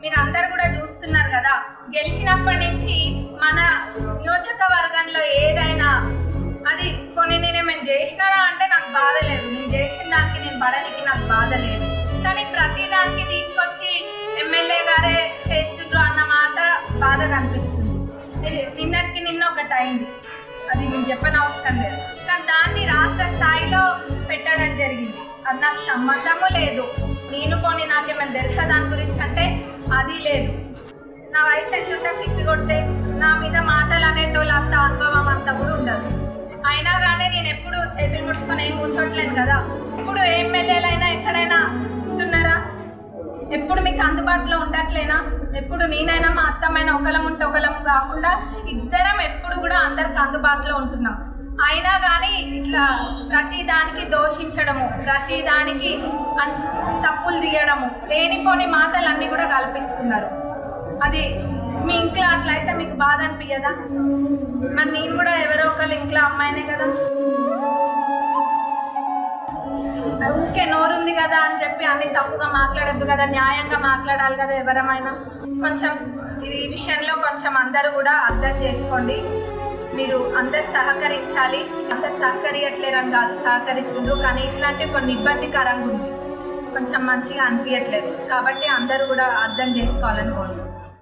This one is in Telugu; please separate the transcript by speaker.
Speaker 1: మీరు అందరు కూడా చూస్తున్నారు కదా, గెలిచినప్పటి నుంచి మన నియోజకవర్గంలో ఏదైనా అది కొన్ని నేనేమైనా చేసినారా అంటే నాకు బాధ లేదు, నేను చేసిన దానికి నేను పడడానికి నాకు బాధ లేదు. కానీ ప్రతి దానికి తీసుకొచ్చి ఎమ్మెల్యే గారే చేస్తుండ్రు అన్న మాట బాధగా అనిపిస్తుంది. నిన్నటికి నిన్న ఒకటి అయింది, అది నేను చెప్పని అవసరం లేదు, కానీ దాన్ని రాష్ట్ర స్థాయిలో పెట్టడం జరిగింది. అది నాకు సంబంధము లేదు. నేను పోనీ నాకేమైనా తెలుసా దాని గురించి అంటే అది లేదు. నా వయసు ఎంతుంటే తిప్పి కొడితే నా మీద మాటలు అనేటోళ్ళు అంత అనుభవం అంతా కూడా ఉండదు. అయినా కానీ నేను ఎప్పుడు చేతులు ముట్టుకొని ఏం కూర్చోట్లేదు కదా. ఇప్పుడు ఎమ్మెల్యేలైనా ఎక్కడైనా ఉంటున్నారా? ఎప్పుడు మీకు అందుబాటులో ఉండట్లేనా? ఎప్పుడు నేనైనా మా అత్తమైనా ఒకలం ఉంటే ఒకలం కాకుండా ఇద్దరం ఎప్పుడు కూడా అందరికి అందుబాటులో ఉంటున్నాం. అయినా కానీ ఇట్లా ప్రతి దానికి దోషించడము, ప్రతి దానికి తప్పులు తీయడము, లేనిపోని మాటలన్నీ కూడా కల్పిస్తున్నారు. అది మీ ఇంట్లో అట్లయితే మీకు బాధ అనిపించదా? మరి నేను కూడా ఎవరో ఒకళ్ళు ఇంట్లో అమ్మాయినే కదా, ఊరికే నోరుంది కదా అని చెప్పి అన్ని తప్పుగా మాట్లాడద్దు కదా, న్యాయంగా మాట్లాడాలి కదా ఎవరమైనా. కొంచెం ఈ విషయంలో కొంచెం అందరూ కూడా అర్థం చేసుకోండి. మీరు అందరు సహకరించాలి. అందరు సహకరియట్లేరని కాదు, సహకరిస్తుండ్రు, కానీ ఇట్లాంటివి కొన్ని ఇబ్బందికరంగా ఉంది, కొంచెం మంచిగా అనిపించట్లేదు. కాబట్టి అందరూ కూడా అర్థం చేసుకోవాలని కోరుకుంటున్నాను.